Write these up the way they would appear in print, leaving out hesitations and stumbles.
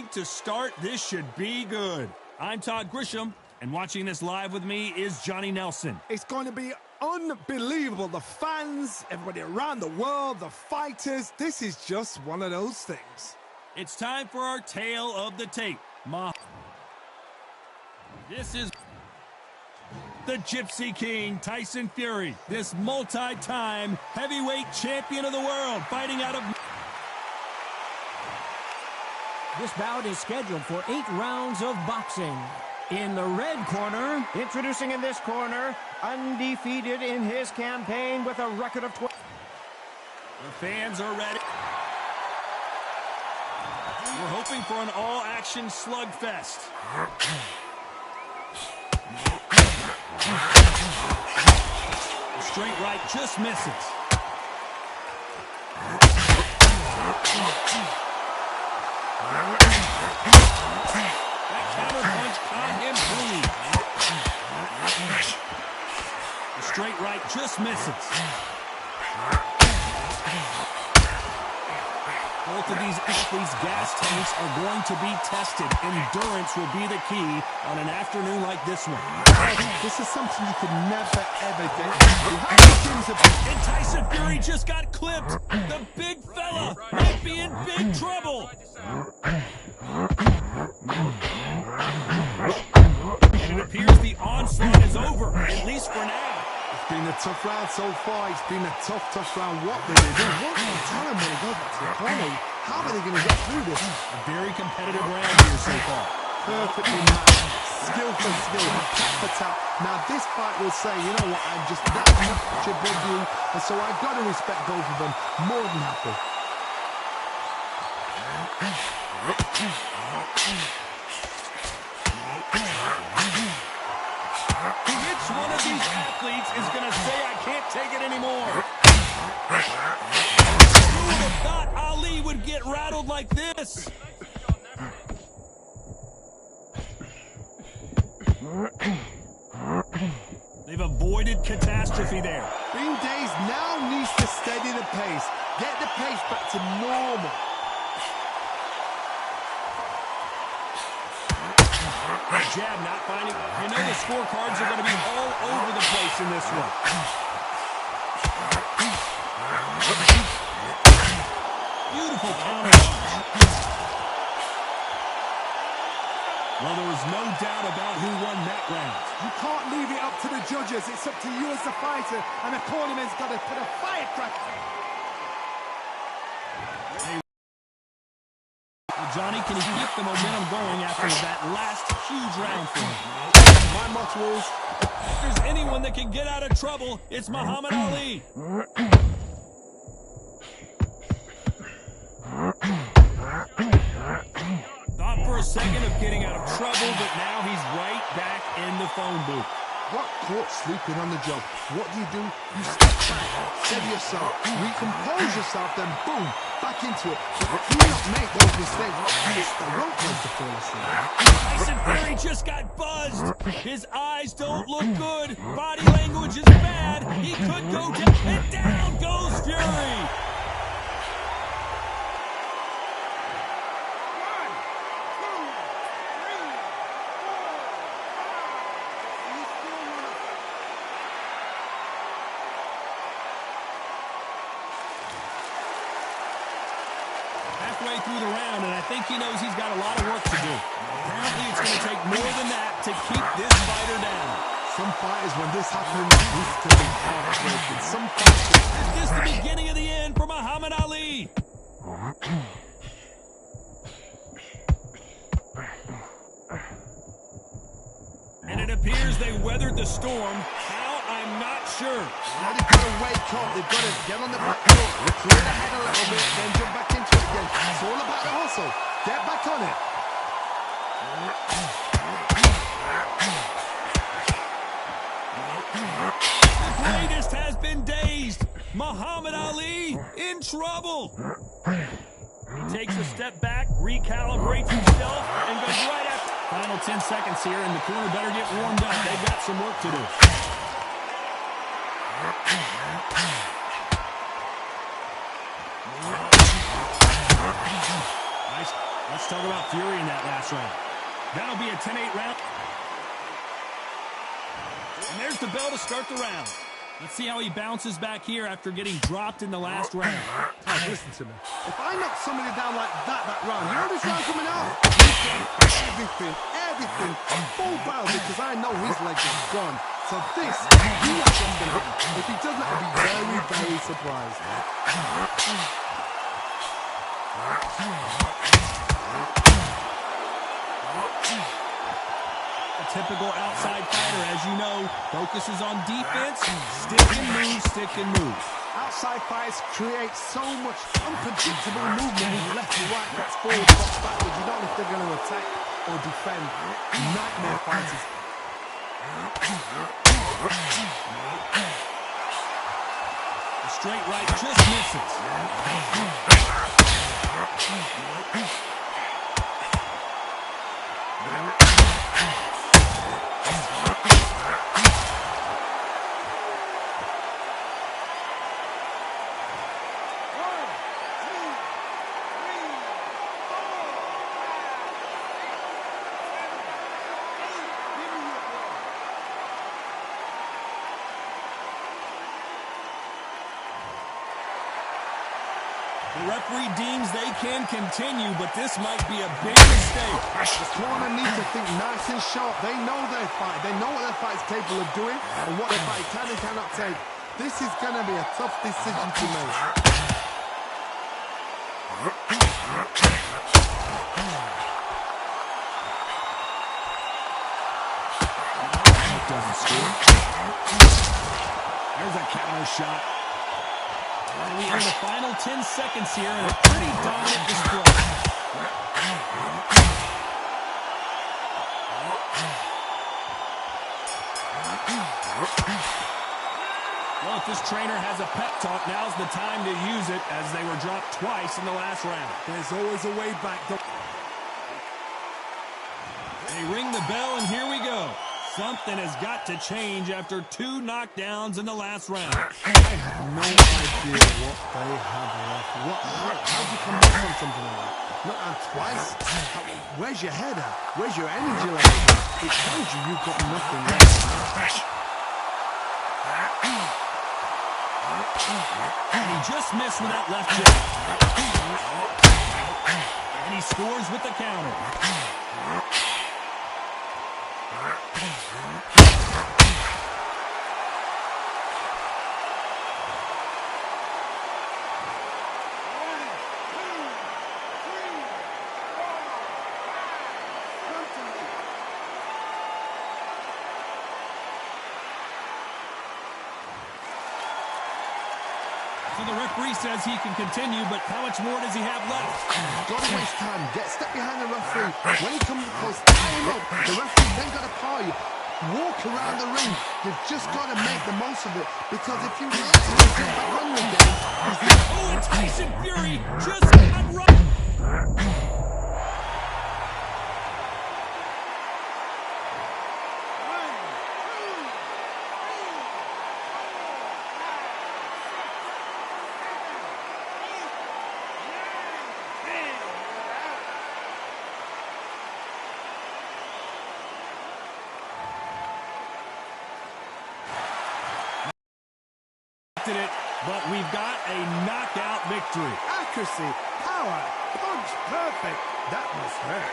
think to start, this should be good. I'm Todd Grisham, and watching this live with me is Johnny Nelson. It's going to be unbelievable. The fans, everybody around the world, the fighters. This is just one of those things. It's time for our tale of the tape. This is the Gypsy King, Tyson Fury. This multi-time heavyweight champion of the world, fighting out of... This bout is scheduled for 8 rounds of boxing. In the red corner, introducing in this corner, undefeated in his campaign with a record of 12. The fans are ready. We're hoping for an all-action slugfest. The straight right just misses. That counter punch caught him clean. The straight right just misses. Both of these athletes' gas tanks are going to be tested. Endurance will be the key on an afternoon like this one. This is something you could never, ever get. And Tyson Fury just got clipped. The big fella might be in big trouble. And it appears the onslaught is over, at least for now. It's been a tough round so far. It's been a tough round. What will they do? What can you tell them when they go back to the corner? How are they going to get through this? A very competitive round here so far. Perfectly matched. Skill for skill, tap for tap. Now this fight will say, you know what, I'm just that much above you, and so I've got to respect both of them. More than happy. Which one of these athletes is going to say, I can't take it anymore? Who would have thought Ali would get rattled like this? They've avoided catastrophe there. Bing Days now needs to steady the pace. Get the pace back to normal. Jab not finding. You know the scorecards are going to be all over the place in this one. Beautiful counter. Well, there was no doubt about who won that round. You can't leave it up to the judges. It's up to you as the fighter, and the cornerman's got to put a firecracker. Johnny, can he keep the momentum going after that last huge round for him? My motto is, if there's anyone that can get out of trouble, it's Muhammad Ali. Thought for a second of getting out of trouble, but now he's right back in the phone booth. Got caught sleeping on the job. What do? You step back, steady yourself, recompose yourself, then boom, back into it. Do not make those mistakes. It's the wrong place to fall asleep. Tyson Fury just got buzzed. His eyes don't look good. Body language is bad. He could go down, and down goes Fury. Halfway through the round, and I think he knows he's got a lot of work to do. Apparently, it's going to take more than that to keep this fighter down. Some fighters, when this happens, this can be heartbreaking. Some fighters... Is this the beginning of the end for Muhammad Ali? And it appears they weathered the storm. How? I'm not sure. Now they've got to wake up. They've got to get on the back foot, clear the head a little bit, then jump back into it again. It's all about the hustle. Get back on it. The greatest has been dazed. Muhammad Ali in trouble. He takes a step back, recalibrates himself, and goes right after. Final 10 seconds here, and the corner better get warmed up. They've got some work to do. Nice Talk about fury in that last round. That'll be a 10-8 round. And there's the bell to start the round. Let's see how he bounces back here after getting dropped in the last round. Oh, listen to me. If I knock somebody down like that round, you know this round coming out? Everything, full barrel, because I know his leg is gone. So this, he has something. If he doesn't, I'll be very, very surprised. A typical outside fighter, as you know, focuses on defense, stick and move. Outside fights create so much unpredictable movement with left to right, that's forward, that's backwards. You don't know if they're going to attack or defend. Nightmare fighters. The straight right just misses. The referee deems they can continue, but this might be a big mistake. The corner needs to think nice and sharp. They know their fight. They know what their fight is capable of doing and what their fight can and cannot take. This is going to be a tough decision to make. Doesn't score. There's a counter shot. And we enter the final 10 seconds here in a pretty dominant display. Well, if this trainer has a pep talk, now's the time to use it, as they were dropped twice in the last round. There's always a way back. They ring the bell, and here we go. Something has got to change after 2 knockdowns in the last round. I have no idea what they have left. How do you come back from something like that? Not on twice? Where's your head at? Where's your energy level? It tells you you've got nothing left. And he just missed with that left jab. And he scores with the counter. So the referee says he can continue, but how much more does he have left? Don't waste time. Step behind the referee. When he comes close, tie him up. The referee then got to power you. Walk around the ring. You've just got to make the most of it. Because if you let him get back on you again, oh, and Tyson Fury just got run. It, but we've got a knockout victory. accuracy, power, punch, perfect. That must hurt.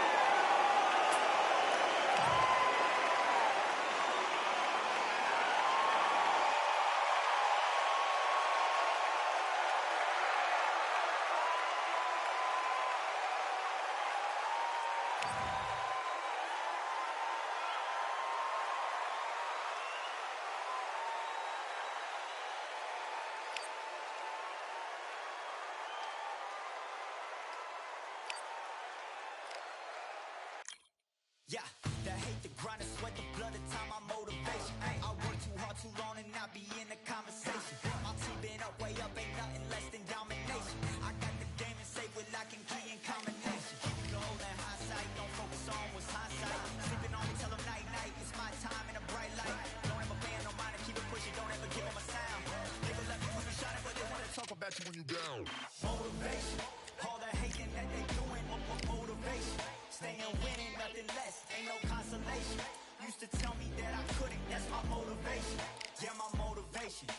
Yeah, the hate, the grind, the sweat, the blood, the time, my motivation. I work too hard, too long, and not be in the conversation. My team been up, way up, ain't nothing less than domination. I got the game and safe with lock and key and combination. Keep the whole in hindsight, don't focus on what's hindsight. Sleeping on me, tell them night, night, it's my time in a bright light. Don't ever pay no mind and keep it pushing, don't ever give them a sound. Nigga left you when you shining, but they wanna talk about you when you down. Motivation, all the hating that they doing, motivation. staying winning, nothing less, ain't no consolation. Used to tell me that I couldn't, that's my motivation. Yeah, my motivation,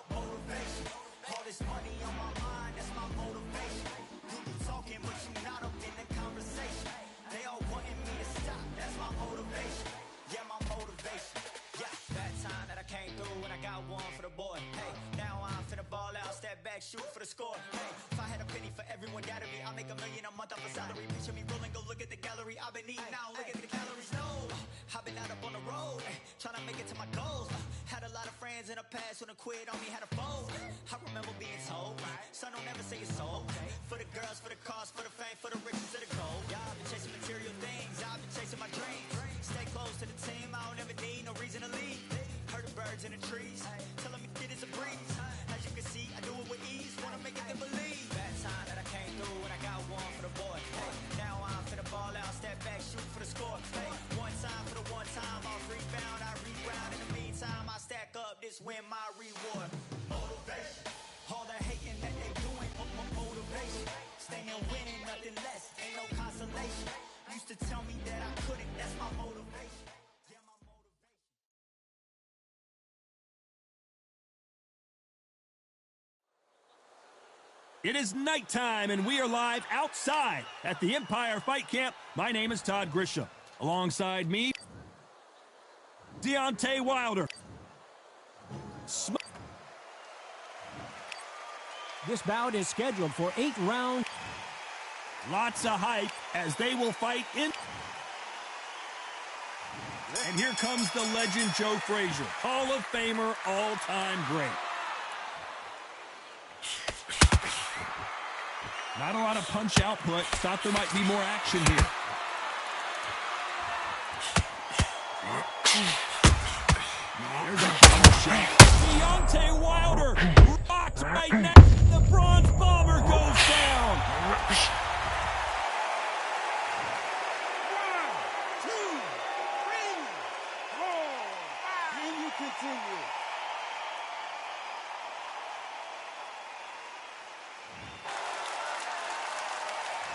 motivation. All this money on my mind, that's my motivation. You be talking, but you not up in the conversation. They all wanting me to stop, that's my motivation. Yeah, my motivation. Yeah, that time that I came through and I got one for the boy. Hey, now I'm finna ball out, step back, shoot for the score. Hey, if I had a penny for everyone doubted me, I'll make $1 million a month off a salary. Picture me rolling, go look at the gallery. I've been eating now, look at the calories. No, I've been out up on the road, trying to make it to my goals. Had a lot of friends in the past when I quit on me, had a fold. I remember being told, son, don't ever say it's sold. For the girls, for the cars, for the fame, for the riches, for the gold. Yeah, I've been chasing material things, I've been chasing my dreams. Stay close to the team, I don't ever need no reason to leave. Heard the birds in the trees, telling me it is a breeze. As you can see, I do it with ease, wanna make it then believe. That time that I came through and I got one for the boy. Hey, now I'm finna ball out, step back, shoot for the score. Hey, one time for the one time, I'll rebound, I reground. In the meantime, I stack up, this win my reward. Motivation, all the hating that they doing, motivation. Staying winning, nothing less, ain't no consolation. Used to tell me that I couldn't, that's my motivation. Yeah, my motivation. It is nighttime, and we are live outside at the Empire Fight Camp. My name is Todd Grisham. Alongside me, Deontay Wilder. This bout is scheduled for 8 rounds. Lots of hype as they will fight in. And here comes the legend Joe Frazier, Hall of Famer, all-time great. Not a lot of punch output. Thought there might be more action here. There's a big shot. Deontay Wilder rocked right now. The Bronze Bomber goes down. 1, 2, 3, 4, 5. Can you continue?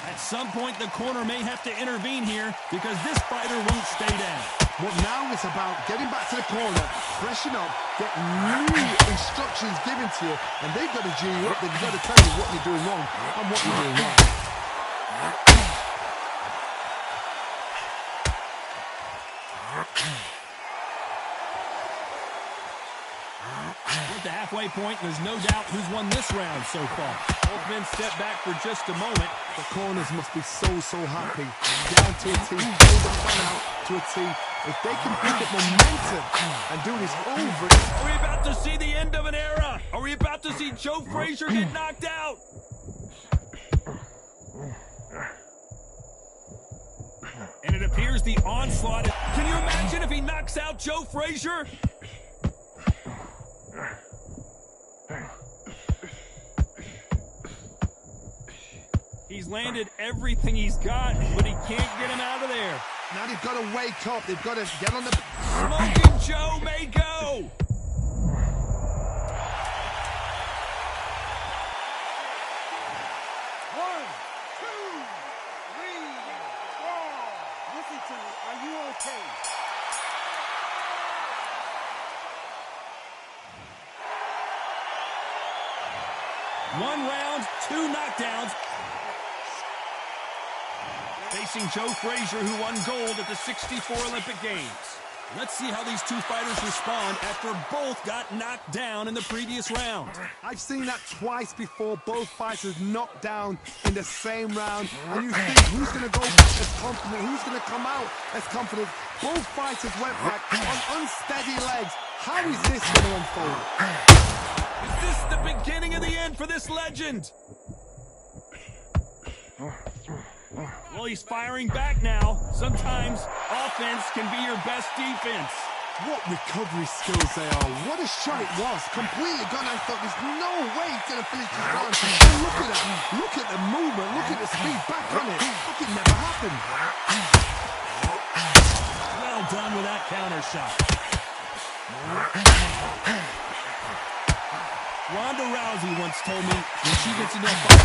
At some point, the corner may have to intervene here because this fighter won't stay down. But now it's about getting back to the corner, freshen up, get new instructions given to you, and they've got to G you up. They've got to tell you what you're doing wrong and what you're doing right. At the halfway point, there's no doubt who's won this round so far. Both men step back for just a moment. The corners must be so happy. Down to a T, hold the fun out to a T. If they can pick up momentum and do this over. Are we about to see the end of an era? Are we about to see Joe Frazier get knocked out? And it appears the onslaught. Can you imagine if he knocks out Joe Frazier? He's landed everything he's got, but he can't get him out of there. Now they've got to wake up. They've got to get on the... Smoking Joe may go. 1, 2, 3, 4. Listen to me. Are you okay? One round, 2 knockdowns. Facing Joe Frazier, who won gold at the '64 Olympic Games. Let's see how these two fighters respond after both got knocked down in the previous round. I've seen that twice before, both fighters knocked down in the same round. And you think, who's going to go back as confident? Who's going to come out as confident? Both fighters went back on unsteady legs. How is this going to unfold? Is this the beginning of the end for this legend? Well, he's firing back now. Sometimes offense can be your best defense. What recovery skills they are. What a shot it was. Completely gone. I thought there's no way he's going to finish this round. And look at that. Look at the movement. Look at the speed. Back on it. Look, it never happened. Well done with that counter shot. Ronda Rousey once told me when she gets into a fight,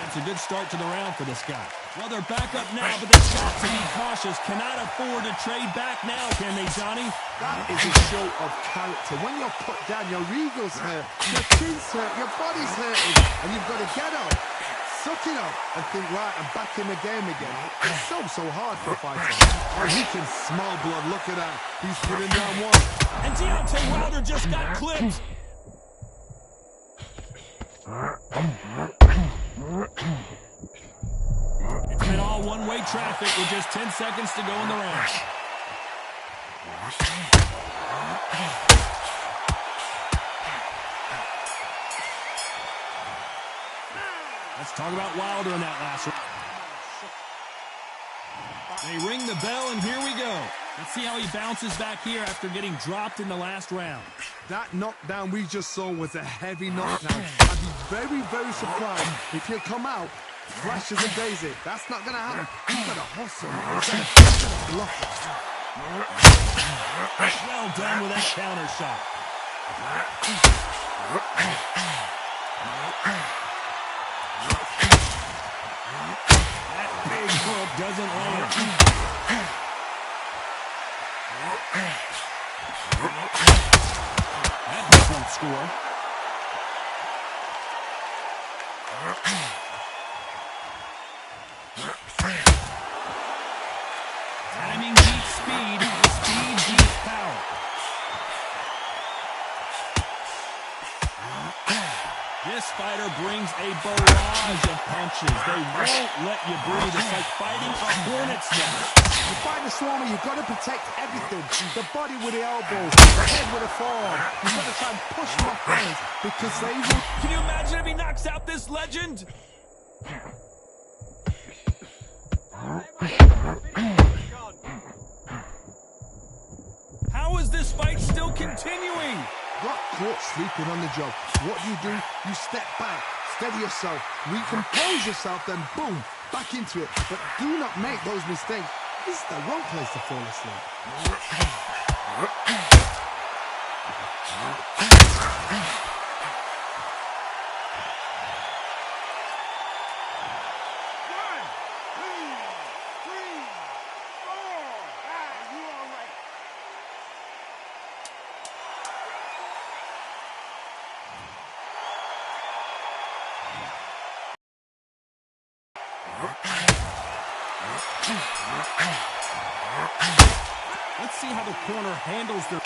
It's a good start to the round for this guy. Well, they're back up now, but they've got to be cautious. Cannot afford to trade back now, can they, Johnny? That is a show of character. When you're put down, your ego's hurt, your chin's hurt, your body's hurting, and you've got to get up, suck it up, and think, right, I'm back in the game again. It's so hard for a fighter. Oh, he can smell blood. Look at that. He's putting down one. And Deontay Wilder just got clipped. It's been all one-way traffic with just 10 seconds to go in the round. Let's talk about Wilder in that last round. They ring the bell, and here we go. Let's see how he bounces back here after getting dropped in the last round. That knockdown we just saw was a heavy knockdown. I'd be very surprised if he'll come out, flashes and daisy. That's not going to happen. He's got to hustle. He's got to block it. Well done with that counter shot. That big hook doesn't land. That doesn't score. Timing beats speed. Speed beats power. This fighter brings a barrage of punches. They won't let you breathe. It's like fighting a hornet's nest. You fight the swarmer, you've got to protect everything. The body with the elbows, the head with the forearm. You've got to try and push them off hands because they will. Can you imagine if he knocks out this legend? How is this fight still continuing? Got caught sleeping on the job. What do? You step back, steady yourself, recompose yourself, then boom, back into it. But do not make those mistakes. This is the wrong place to fall asleep. Let's see how the corner handles their...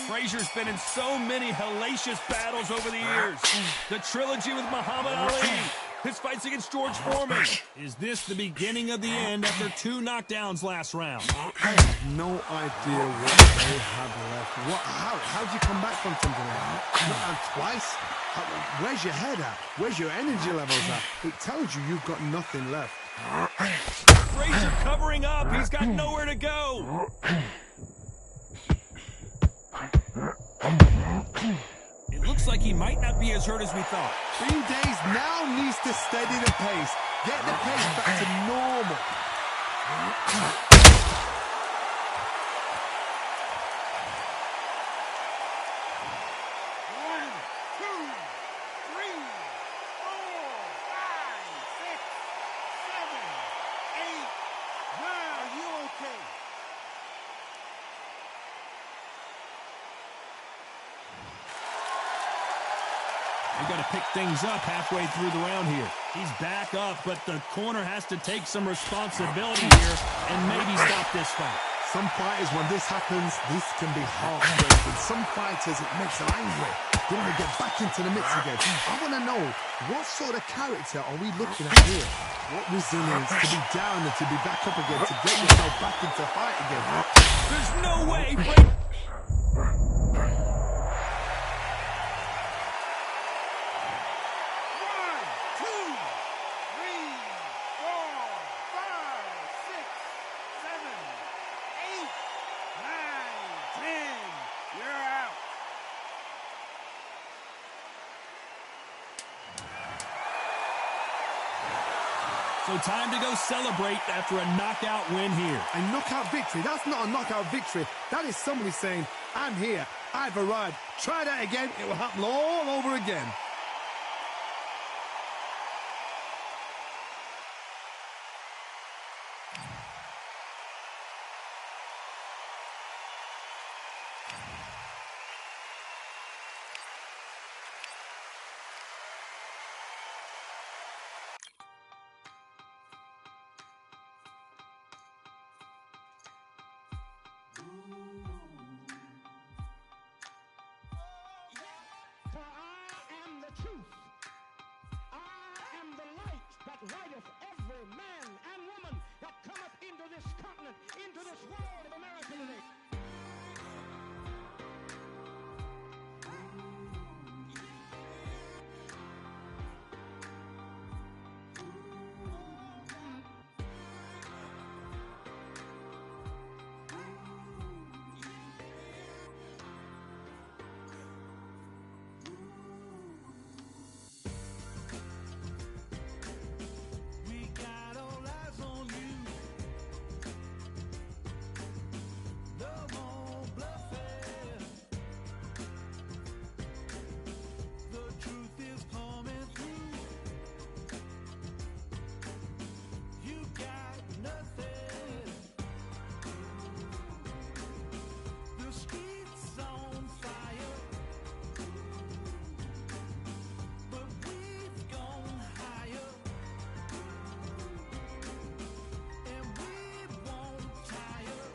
Frazier's been in so many hellacious battles over the years. The trilogy with Muhammad Ali. His fights against George Foreman. Is this the beginning of the end after 2 knockdowns last round? I have no idea what they have left. How'd you come back from something like that? Not twice? Where's your head at? Where's your energy levels at? It tells you you've got nothing left. Frazier covering up. He's got nowhere to go. It looks like he might not be as hurt as we thought. Bean Days now needs to steady the pace. Get the pace back to normal. 9. Are you okay? We got to pick things up halfway through the round here. He's back up, but the corner has to take some responsibility here and maybe stop this fight. Some fighters, when this happens, this can be heartbreaking. Some fighters, it makes them angry. They want to get back into the mix again. I want to know, what sort of character are we looking at here? What resilience to be down and to be back up again, to get yourself back into fight again. There's no way. So time to go celebrate after a knockout win here. A knockout victory? That's not a knockout victory. That is somebody saying, I'm here, I've arrived. Try that again, it will happen all over again. truth. I am the light that lighteth every man and woman that cometh into this continent, into this world of America today. We got all eyes on you. No more bluffing. The truth is coming through. You got nothing. The streets on fire, but we've gone higher, and we won't tire.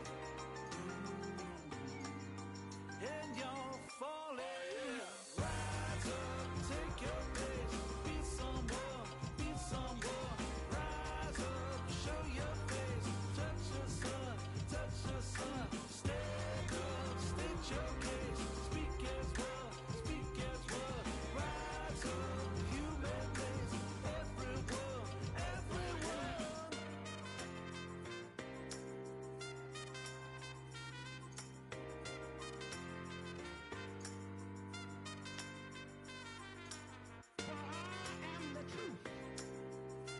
And you're falling. Rise up, take your place. Be someone, be someone. Rise up, show your face. Touch the sun, touch the sun. Stand up, state your case. Speak as one, speak as one. Rise up, human race. Everyone, everyone. For I am the truth.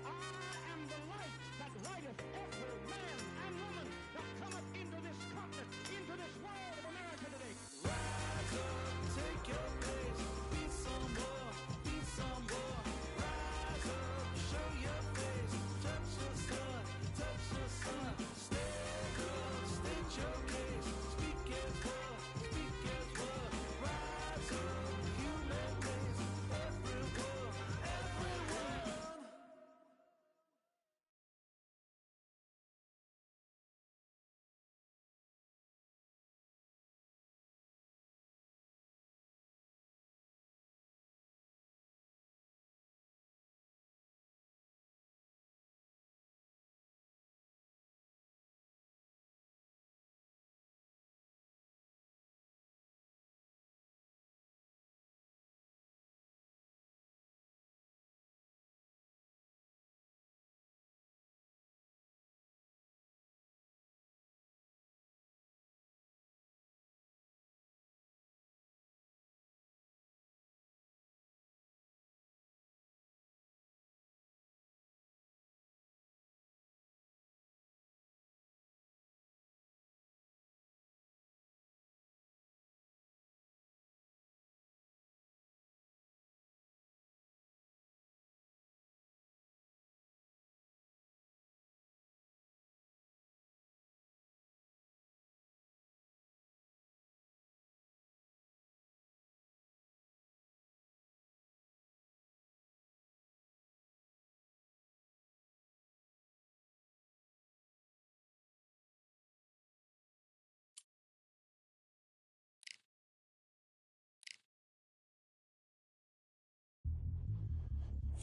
I am the light that lighteth every man and woman that cometh into this continent, into this world of America today. Rise up, take your place. Be someone, be someone. Rise up, show your face. Touch the sun, touch the sun. Stand up, state your case. Speak as one, speak as one. Rise up, human race. Everyone, everyone.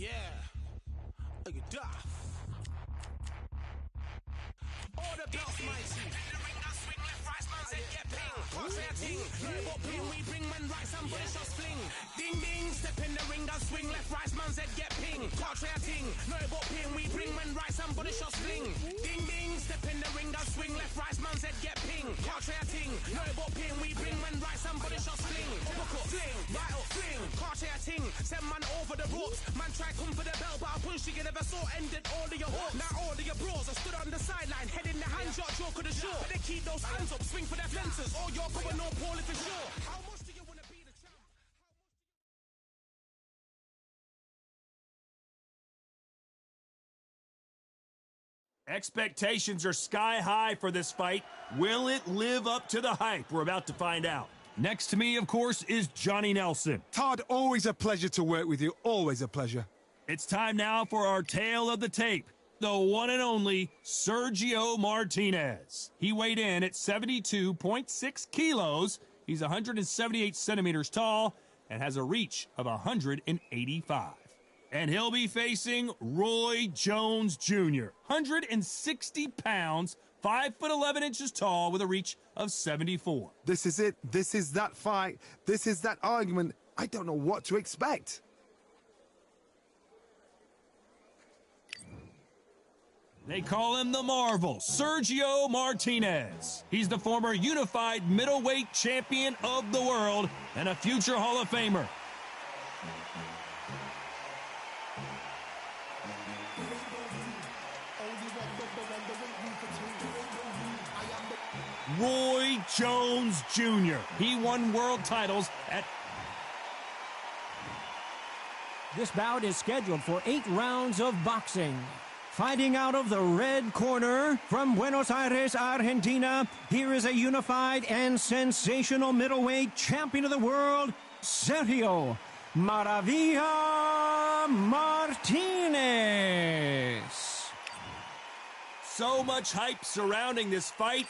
Yeah, look at that. Order belts, mighty. Swing left, right, man said get ping. Can't say a thing. No but ping, we bring man right, somebody shots fling. Ding ding, step in the ring and swing left, right, man said get ping. Can't say a thing. No but ping, we bring man right, somebody shots fling. Ding ding, step in the ring and swing left, right, man said get ping. Can't say a thing. No but ping, we bring man right, somebody shots fling. Uppercut, fling, right up, fling. Can't say a thing. Send man over the ropes. Man try come for the belt, but I punch you never saw. Ended all of your hopes. Now all of your bros are stood on the sideline, head in the hand shot, joke of the show. But they keep those hands up, swing for their fences. Or you're going no poorly for sure. How much do you want to be the champ? Expectations are sky high for this fight. Will it live up to the hype? We're about to find out. Next to me, of course, is Johnny Nelson. Todd, always a pleasure to work with you. Always a pleasure. It's time now for our tale of the tape. The one and only Sergio Martinez. He weighed in at 72.6 kilos. He's 178 centimeters tall, and has a reach of 185. And he'll be facing Roy Jones Jr., 160 pounds, 5'11" tall, with a reach of 74. This is it. This is that fight. This is that argument. I don't know what to expect. They call him the Marvel, Sergio Martinez. He's the former unified middleweight champion of the world and a future Hall of Famer. Roy Jones Jr. He won world titles at... This bout is scheduled for 8 rounds of boxing. Fighting out of the red corner from Buenos Aires, Argentina, here is a unified and sensational middleweight champion of the world, Sergio Maravilla Martinez. So much hype surrounding this fight.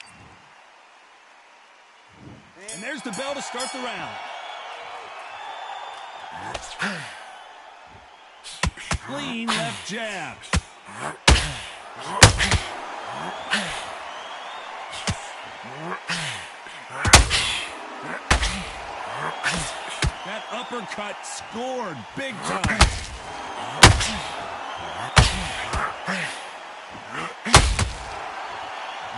And there's the bell to start the round. Clean left jab. That uppercut scored big time.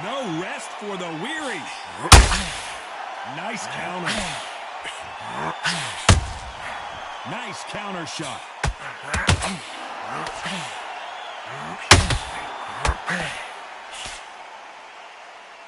No rest for the weary. Nice counter. Nice counter shot.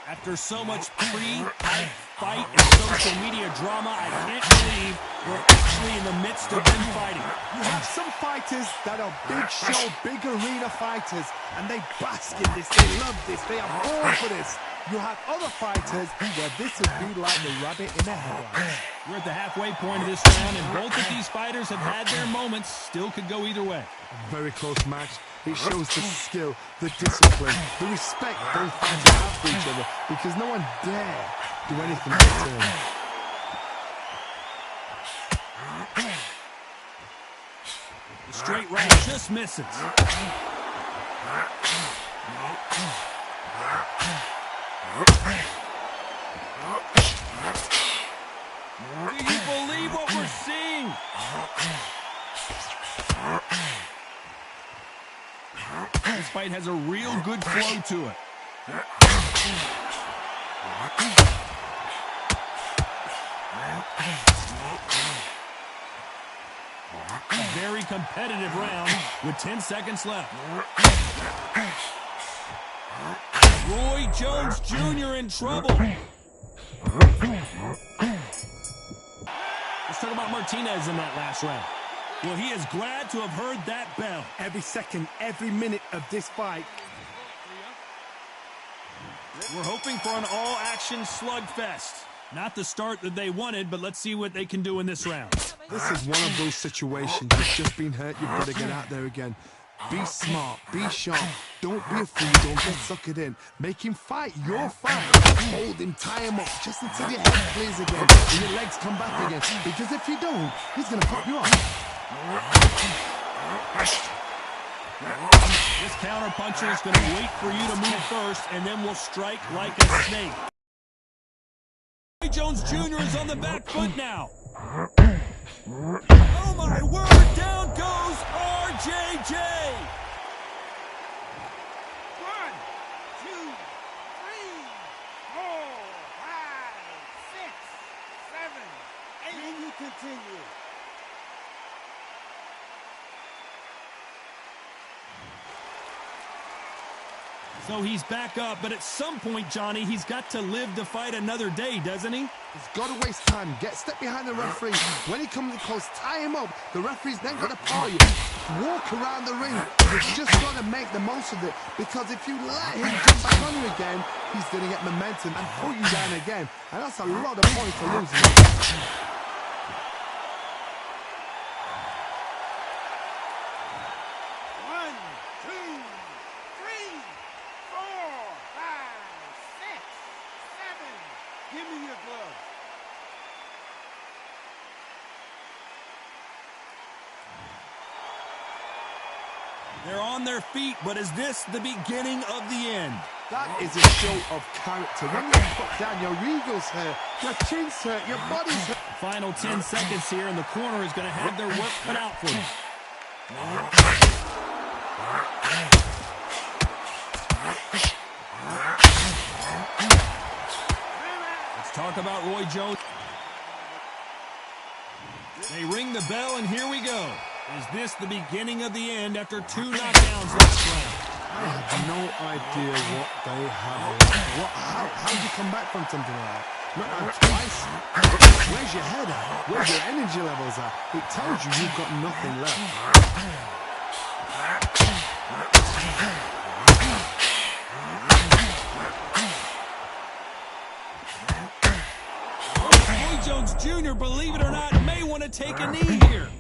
After so much pre-fight and social media drama, I can't believe we're actually in the midst of them fighting. You have some fighters that are big show, big arena fighters, and they bask in this, they love this, they are born for this. You have other fighters where this would be like the rabbit in the headlights. We're at the halfway point of this round, and both of these fighters have had their moments. Still could go either way. A very close match. It shows the skill, the discipline, the respect both fighters have for each other, because no one dare do anything to turn. The straight right just misses. Do you believe what we're seeing? This fight has a real good flow to it. A very competitive round with 10 seconds left. Roy Jones Jr. in trouble. Let's talk about Martinez in that last round. Well, he is glad to have heard that bell. Every second, every minute of this fight. We're hoping for an all-action slugfest. Not the start that they wanted, but let's see what they can do in this round. This is one of those situations. You've just been hurt. You've got to get out there again. Be smart. Be sharp. Don't be a fool. Don't get suckered in. Make him fight your fight. Hold him. Tie him up just until your head clears again and your legs come back again. Because if you don't, he's going to pop you off. This counter-puncher is going to wait for you to move first, and then will strike like a snake. Roy Jones Jr. is on the back foot now. Oh, my word. Down goes RJJ. 1, 2, 3, 4, 5, 6, 7, 8. Then you continue. So he's back up, but at some point, Johnny, he's got to live to fight another day, doesn't he? He's got to waste time. Get step behind the referee. When he comes close, tie him up. The referee's then got to power you. Walk around the ring. You've just got to make the most of it. Because if you let him jump back on you again, he's going to get momentum and pull you down again. And that's a lot of points to lose. 4, 5, 6, 7. Give me your glove. They're on their feet, but is this the beginning of the end? That is a show of character. When you put down your eagles hurt, your chin's hurt, your body's hurt. Final 10 seconds here, and the corner is going to have their work cut out for them. Let's talk about Roy Jones. They ring the bell, and here we go. Is this the beginning of the end after 2 knockdowns last round? I have no idea what they have left. How do you come back from something like that? Not out twice. Where's your head at? Where's your energy levels at? It tells you you've got nothing left. Roy Jones Jr., believe it or not, may want to take a knee here.